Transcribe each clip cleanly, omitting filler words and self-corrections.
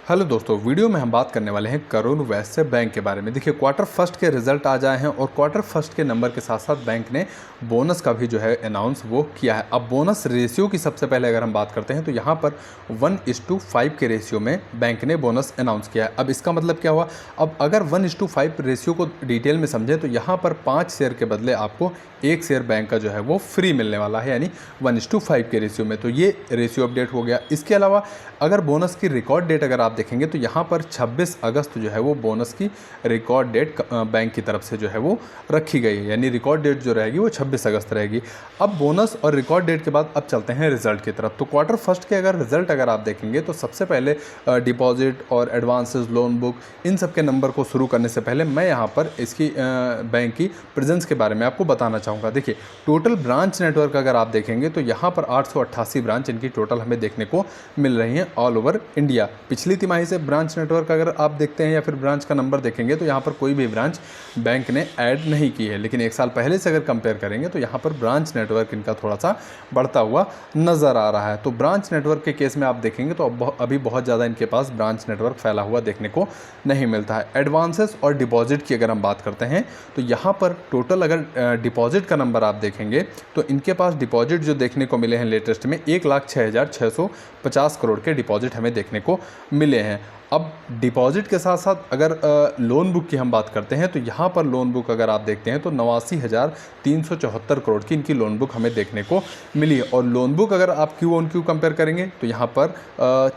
Hello दोस्तों, video में हम बात करने वाले हैं करूर वैश्य बैंक के बारे में। देखिए, क्वार्टर फर्स्ट के रिजल्ट आ जाए हैं और क्वार्टर फर्स्ट के नंबर के साथ साथ बैंक ने बोनस का भी जो है अनाउंस वो किया है। अब बोनस रेशियो की सबसे पहले अगर हम बात करते हैं तो यहाँ पर 1:5 के रेशियो में बैंक ने बोनस अनाउंस किया है। अब इसका मतलब क्या हुआ? अब अगर 1:5 रेशियो को डिटेल में समझें तो यहाँ पर 5 शेयर के बदले आपको 1 शेयर बैंक का जो है वो फ्री मिलने वाला है, यानी 1:5 के रेशियो में। तो ये रेशियो अपडेट हो गया। इसके अलावा अगर बोनस की रिकॉर्ड डेट अगर आप देखेंगे तो यहाँ पर 26 अगस्त जो है वो बोनस की रिकॉर्ड डेट बैंक की तरफ से जो है वो रखी गई है, यानी रिकॉर्ड डेट जो रहेगी वो 26 अगस्त रहेगी। अब बोनस और रिकॉर्ड डेट के बाद अब चलते हैं रिजल्ट की तरफ। तो क्वार्टर फर्स्ट के अगर रिजल्ट अगर आप देखेंगे तो सबसे पहले डिपॉजिट और एडवांसेस, लोन बुक, इन सब के नंबर को शुरू करने से पहले मैं यहाँ पर इसकी बैंक की प्रेजेंस के बारे में आपको बताना चाहूँगा। देखिए, टोटल ब्रांच नेटवर्क अगर आप देखेंगे तो यहाँ पर 888 ब्रांच इनकी टोटल हमें देखने को मिल रही हैं ऑल ओवर इंडिया। पिछली तिमाही से ब्रांच नेटवर्क अगर आप देखते हैं या फिर ब्रांच का नंबर देखेंगे तो यहाँ पर कोई भी ब्रांच बैंक ने ऐड नहीं की है, लेकिन एक साल पहले से अगर कंपेयर करेंगे तो यहाँ पर ब्रांच नेटवर्क इनका थोड़ा सा बढ़ता हुआ नज़र आ रहा है। तो ब्रांच नेटवर्क के केस में आप देखेंगे तो अभी बहुत ज़्यादा इनके पास ब्रांच नेटवर्क फैला हुआ देखने को नहीं मिलता है। एडवांसेस और डिपॉजिट की अगर हम बात करते हैं तो यहाँ पर टोटल अगर डिपॉजिट का नंबर आप देखेंगे तो इनके पास डिपॉजिट जो देखने को मिले हैं लेटेस्ट में 1,06,650 करोड़ के डिपॉजिट हमें देखने को मिले हैं। अब डिपॉजिट के साथ साथ अगर लोन बुक की हम बात करते हैं तो यहाँ पर लोन बुक अगर आप देखते हैं तो 89,374 करोड़ की इनकी लोन बुक हमें देखने को मिली है। और लोन बुक अगर आप क्यू ऑन क्यू कंपेयर करेंगे तो यहाँ पर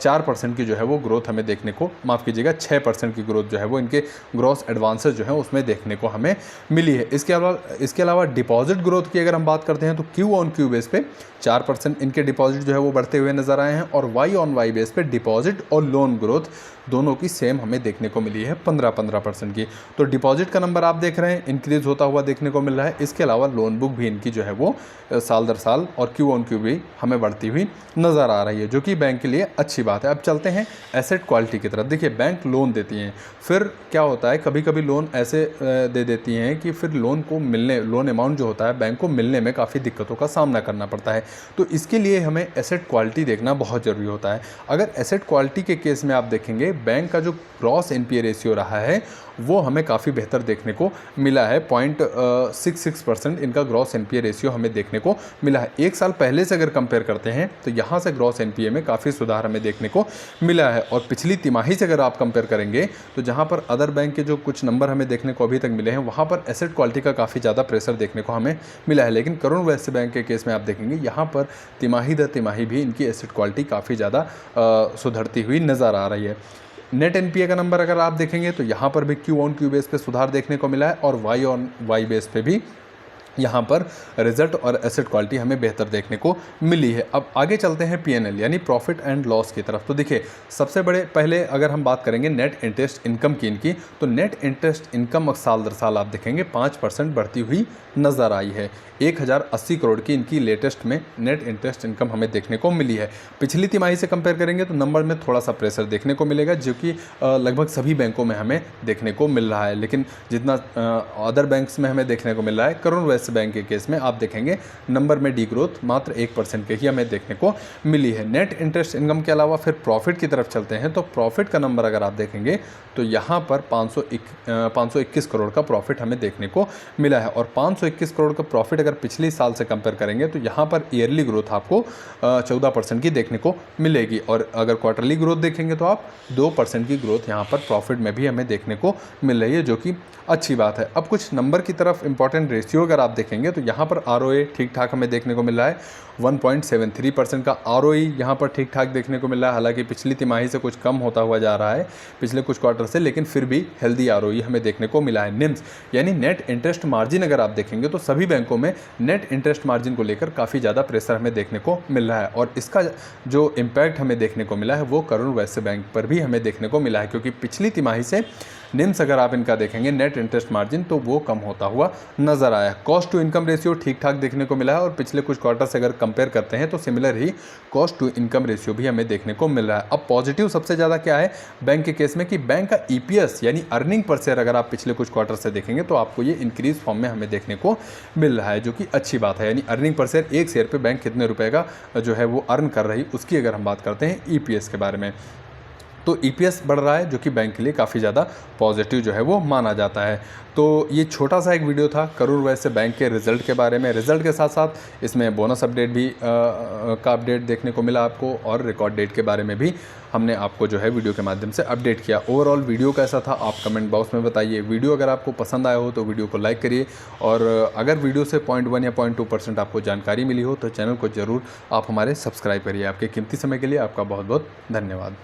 4% की जो है वो ग्रोथ हमें देखने को, माफ़ कीजिएगा 6% की ग्रोथ जो है वो इनके ग्रॉस एडवांसेस जो है उसमें देखने को हमें मिली है। इसके अलावा डिपॉजिट ग्रोथ की अगर हम बात करते हैं तो क्यू ऑन क्यू बेस पे 4% इनके डिपॉजिट जो है वो बढ़ते हुए नजर आए हैं और वाई ऑन वाई बेस पे डिपॉजिट और लोन ग्रोथ दोनों की सेम हमें देखने को मिली है 15% की। तो डिपॉजिट का नंबर आप देख रहे हैं इंक्रीज होता हुआ देखने को मिल रहा है। इसके अलावा लोन बुक भी इनकी जो है वो साल दर साल और क्यू ऑन क्यू भी हमें बढ़ती हुई नज़र आ रही है, जो कि बैंक के लिए अच्छी बात है। अब चलते हैं एसेट क्वालिटी की तरफ। देखिए, बैंक लोन देती हैं, फिर क्या होता है कभी कभी लोन ऐसे दे देती हैं कि फिर लोन अमाउंट जो होता है बैंक को मिलने में काफ़ी दिक्कतों का सामना करना पड़ता है। तो इसके लिए हमें एसेट क्वालिटी देखना बहुत ज़रूरी होता है। अगर एसेट क्वालिटी के केस में आप देखेंगे बैंक का जो ग्रॉस एनपीए रेशियो रहा है वो हमें काफ़ी बेहतर देखने को मिला है। 0.66% इनका ग्रॉस एनपीए रेशियो हमें देखने को मिला है। एक साल पहले से अगर कंपेयर करते हैं तो यहाँ से ग्रॉस एनपीए में काफ़ी सुधार हमें देखने को मिला है। और पिछली तिमाही से अगर आप कंपेयर करेंगे तो जहाँ पर अदर बैंक के जो कुछ नंबर हमें देखने को अभी तक मिले हैं वहाँ पर एसेट क्वालिटी का काफ़ी ज़्यादा प्रेशर देखने को हमें मिला है। लेकिन करूर वैश्य बैंक के केस में आप देखेंगे यहाँ पर तिमाही दर तिमाही भी इनकी एसेट क्वालिटी काफ़ी ज़्यादा सुधरती हुई नज़र आ रही है। नेट एनपीए का नंबर अगर आप देखेंगे तो यहाँ पर भी क्यू ऑन क्यू बेस पे सुधार देखने को मिला है और वाई ऑन वाई बेस पे भी यहाँ पर रिजल्ट और एसेट क्वालिटी हमें बेहतर देखने को मिली है। अब आगे चलते हैं पीएनएल यानी प्रॉफिट एंड लॉस की तरफ। तो देखिए, सबसे बड़े पहले अगर हम बात करेंगे नेट इंटरेस्ट इनकम की इनकी, तो नेट इंटरेस्ट इनकम साल दर साल आप देखेंगे 5% बढ़ती हुई नज़र आई है। 1,080 करोड़ की इनकी लेटेस्ट में नेट इंटरेस्ट इनकम हमें देखने को मिली है। पिछली तिमाही से कंपेयर करेंगे तो नंबर में थोड़ा सा प्रेशर देखने को मिलेगा, जो कि लगभग सभी बैंकों में हमें देखने को मिल रहा है। लेकिन जितना अदर बैंक्स में हमें देखने को मिल रहा है, करूर वैश्य बैंक के केस में आप देखेंगे नंबर में डी ग्रोथ मात्र 1% के ही हमें देखने को मिली है। नेट इंटरेस्ट इनकम के अलावा फिर प्रॉफिट की तरफ चलते हैं तो प्रॉफिट का नंबर अगर आप देखेंगे तो यहाँ पर 521 करोड़ का प्रॉफिट हमें देखने को मिला है। और 521 करोड़ का प्रॉफिट अगर पिछले साल से कंपेयर करेंगे तो यहाँ पर ईयरली ग्रोथ आपको 14% की देखने को मिलेगी। और अगर क्वार्टरली ग्रोथ देखेंगे तो आप 2% की ग्रोथ यहाँ पर प्रॉफिट में भी हमें देखने को मिल रही है, जो कि अच्छी बात है। अब कुछ नंबर की तरफ इंपॉर्टेंट रेशियो अगर आप देखेंगे तो यहाँ पर आरओए ठीक ठाक हमें देखने को मिल रहा है। 1.73% का आरओई यहाँ पर ठीक ठाक देखने को मिल रहा है। हालांकि पिछली तिमाही से कुछ कम होता हुआ जा रहा है पिछले कुछ क्वार्टर से, लेकिन फिर भी हेल्दी आरओई हमें देखने को मिला है। निम्स यानी नेट इंटरेस्ट मार्जिन अगर आप देखेंगे तो सभी बैंकों में नेट इंटरेस्ट मार्जिन को लेकर काफ़ी ज़्यादा प्रेशर हमें देखने को मिल रहा है। और इसका जो इम्पैक्ट हमें देखने को मिला है वो करूर वैश्य बैंक पर भी हमें देखने को मिला है, क्योंकि पिछली तिमाही से निम्स अगर आप इनका देखेंगे नेट इंटरेस्ट मार्जिन तो वो कम होता हुआ नजर आया। कॉस्ट टू इनकम रेशियो ठीक ठाक देखने को मिला है और पिछले कुछ क्वार्टर से अगर कंपेयर करते हैं तो सिमिलर ही कॉस्ट टू इनकम रेशियो भी हमें देखने को मिल रहा है। अब पॉजिटिव सबसे ज़्यादा क्या है बैंक के केस में कि बैंक का ईपीएस यानी अर्निंग पर शेयर अगर आप पिछले कुछ क्वार्टर से देखेंगे तो आपको ये इंक्रीज फॉर्म में हमें देखने को मिल रहा है, जो कि अच्छी बात है। यानी अर्निंग पर शेयर, एक शेयर पर बैंक कितने रुपए का जो है वो अर्न कर रही, उसकी अगर हम बात करते हैं ईपीएस के बारे में। तो ईपीएस बढ़ रहा है, जो कि बैंक के लिए काफ़ी ज़्यादा पॉजिटिव जो है वो माना जाता है। तो ये छोटा सा एक वीडियो था करूर वैश्य बैंक के रिज़ल्ट के बारे में। रिज़ल्ट के साथ साथ इसमें बोनस अपडेट भी का अपडेट देखने को मिला आपको, और रिकॉर्ड डेट के बारे में भी हमने आपको जो है वीडियो के माध्यम से अपडेट किया। ओवरऑल वीडियो कैसा था आप कमेंट बॉक्स में बताइए। वीडियो अगर आपको पसंद आया हो तो वीडियो को लाइक करिए, और अगर वीडियो से 0.1 या 0.2% आपको जानकारी मिली हो तो चैनल को ज़रूर आप हमारे सब्सक्राइब करिए। आपके कीमती समय के लिए आपका बहुत बहुत धन्यवाद।